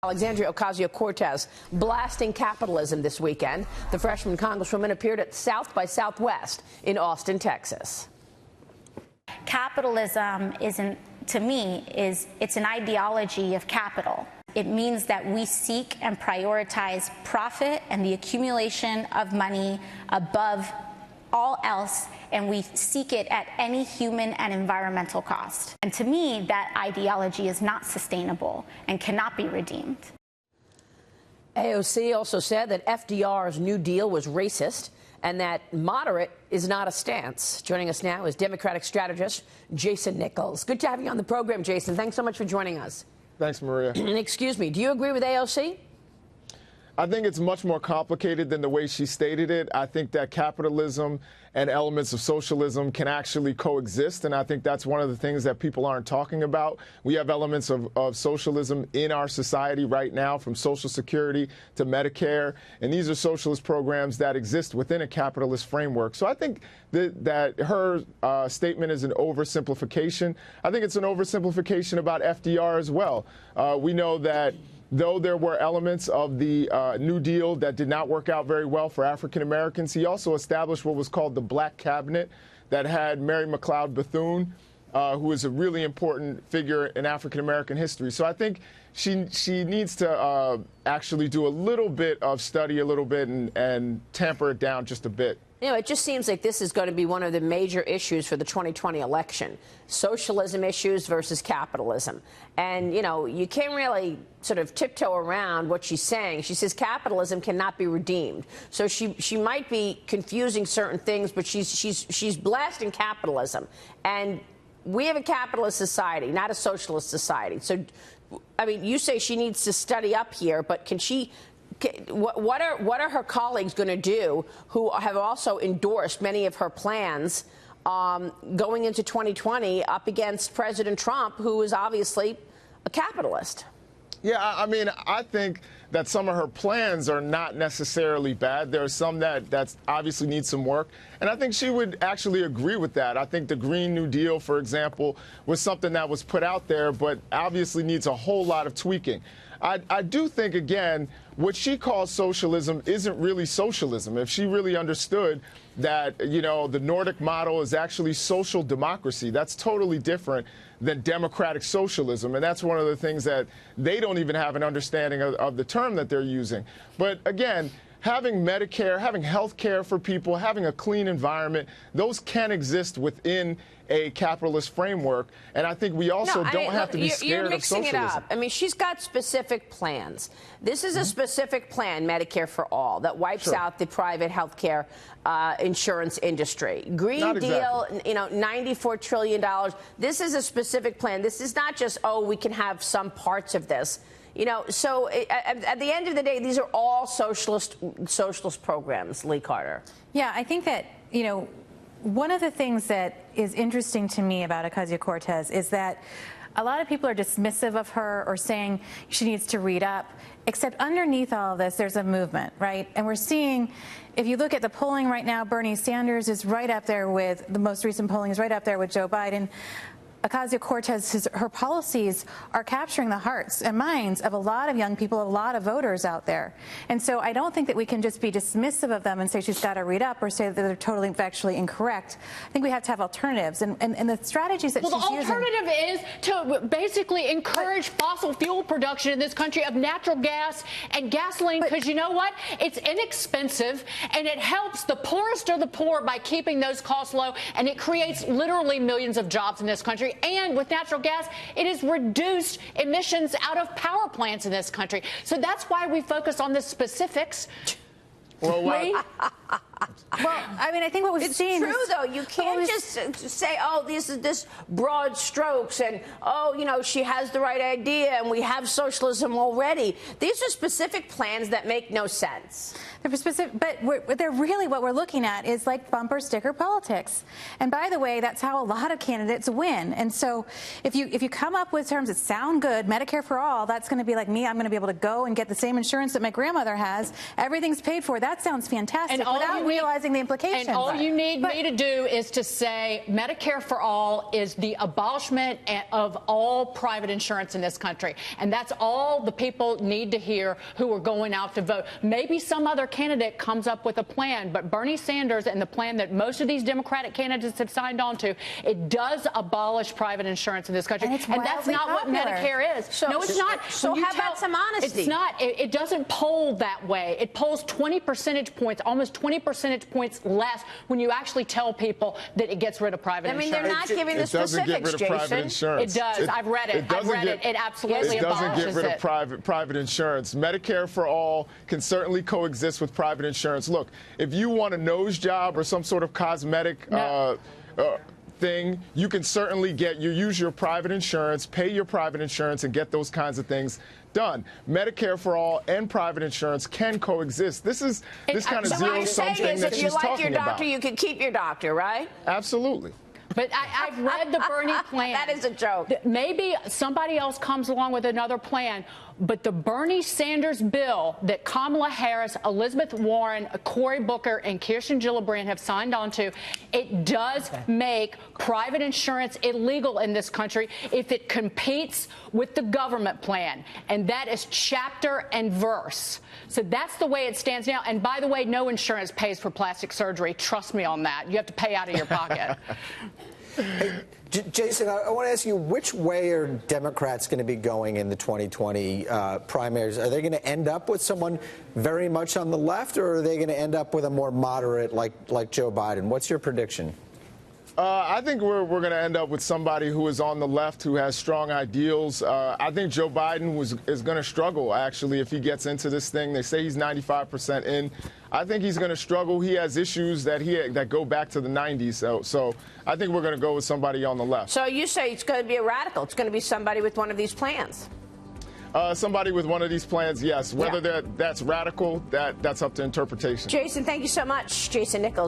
Alexandria Ocasio-Cortez blasting capitalism this weekend. The freshman congresswoman appeared at South by Southwest in Austin, Texas. Capitalism to me, it's an ideology of capital. It means that we seek and prioritize profit and the accumulation of money above all else, and we seek it at any human and environmental cost. And to me, that ideology is not sustainable and cannot be redeemed. AOC also said that FDR's New Deal was racist and that moderate is not a stance. Joining us now is Democratic strategist Jason Nichols. Good to have you on the program, Jason. Thanks so much for joining us. Thanks, Maria. Excuse me, do you agree with AOC? I think it's much more complicated than the way she stated it. I think that capitalism and elements of socialism can actually coexist, and I think that's one of the things that people aren't talking about. We have elements of socialism in our society right now, from Social Security to Medicare, and these are socialist programs that exist within a capitalist framework. So I think that her statement is an oversimplification. I think it's an oversimplification about FDR as well. We know that though there were elements of the New Deal that did not work out very well for African Americans, he also established what was called the Black Cabinet that had Mary McLeod Bethune, who is a really important figure in African American history. So I think she needs to actually do a little bit of study and tamper it down just a bit. You know, it just seems like this is going to be one of the major issues for the 2020 election. Socialism issues versus capitalism. And, you know, you can't really sort of tiptoe around what she's saying. She says capitalism cannot be redeemed. So she might be confusing certain things, but she's blasting capitalism. And we have a capitalist society, not a socialist society. So, I mean, you say she needs to study up here, but can she... What are her colleagues going to do who have also endorsed many of her plans going into 2020 up against President Trump, who is obviously a capitalist? Yeah, I mean, I think that some of her plans are not necessarily bad. There are some that obviously need some work. And I think she would actually agree with that. I think the Green New Deal, for example, was something that was put out there, but obviously needs a whole lot of tweaking. I do think, again, what she calls socialism isn't really socialism. If she really understood that, you know, the Nordic model is actually social democracy, that's totally different than democratic socialism. And that's one of the things that they don't even have an understanding of the term that they're using. But again, having Medicare, having health care for people, having a clean environment, those can exist within a capitalist framework. And I think we also don't have to be scared of socialism. You're mixing it up. I mean, she's got specific plans. This is a specific plan, Medicare for All, that wipes out the private health care insurance industry. Green Deal, you know, $94 trillion. This is a specific plan. This is not just, oh, we can have some parts of this. You know, so at the end of the day, these are all socialist programs, Lee Carter. Yeah, I think that, you know, one of the things that is interesting to me about Ocasio-Cortez is that a lot of people are dismissive of her or saying she needs to read up, except underneath all of this, there's a movement, right? And we're seeing, if you look at the polling right now, Bernie Sanders is right up there with, the most recent polling is right up there with Joe Biden. Ocasio-Cortez, her policies are capturing the hearts and minds of a lot of young people, a lot of voters out there. And so I don't think that we can just be dismissive of them and say she's got to read up or say that they're totally factually incorrect. I think we have to have alternatives. And the strategies that she's using... Well, the alternative is to basically encourage fossil fuel production in this country of natural gas and gasoline, because you know what? It's inexpensive, and it helps the poorest of the poor by keeping those costs low, and it creates literally millions of jobs in this country. And with natural gas, it has reduced emissions out of power plants in this country. So that's why we focus on the specifics. Well, I mean, I think what we've seen... It's true, though. You can't just say, oh, this is this broad strokes and, oh, you know, she has the right idea and we have socialism already. These are specific plans that make no sense. They're specific, but they're really what we're looking at is like bumper sticker politics. And by the way, that's how a lot of candidates win. And so if you come up with terms that sound good, Medicare for all, that's going to be like me. I'm going to be able to go and get the same insurance that my grandmother has. Everything's paid for. That sounds fantastic. And all you realizing the implications. And all you need me to do is to say Medicare for all is the abolishment of all private insurance in this country. And that's all the people need to hear who are going out to vote. Maybe some other candidate comes up with a plan, but Bernie Sanders and the plan that most of these Democratic candidates have signed on to, it does abolish private insurance in this country. And that's not what Medicare is. So, no, it's not. So how about some honesty? It's not. It doesn't poll that way. It polls 20 percentage points, almost 20 percentage points less when you actually tell people that it gets rid of private insurance. They're not giving the specifics, Jason. Private insurance. It does. I've read it. I've read it. It absolutely abolishes it. It doesn't get rid of private insurance. Medicare for all can certainly coexist with private insurance. Look, if you want a nose job or some sort of cosmetic thing, you can certainly use your private insurance, pay your private insurance, and get those kinds of things done. Medicare for all and private insurance can coexist. This is this kind of zero-sum thing that she's talking about. If you like your doctor, you can keep your doctor, right? Absolutely. But I've read the Bernie plan. That is a joke. Maybe somebody else comes along with another plan, but the Bernie Sanders bill that Kamala Harris, Elizabeth Warren, Cory Booker, and Kirsten Gillibrand have signed on to, it does make private insurance illegal in this country if it competes with the government plan. And that is chapter and verse. So that's the way it stands now. And by the way, no insurance pays for plastic surgery. Trust me on that. You have to pay out of your pocket. Hey, Jason, I want to ask you, which way are Democrats going to be going in the 2020 primaries? Are they going to end up with someone very much on the left, or are they going to end up with a more moderate like Joe Biden? What's your prediction? I think we're going to end up with somebody who is on the left, who has strong ideals. I think Joe Biden is going to struggle, actually, if he gets into this thing. They say he's 95% in. I think he's going to struggle. He has issues that go back to the 90s. So I think we're going to go with somebody on the left. So you say it's going to be a radical. It's going to be somebody with one of these plans. Somebody with one of these plans, yes. Whether that's radical, that's up to interpretation. Jason, thank you so much. Jason Nichols.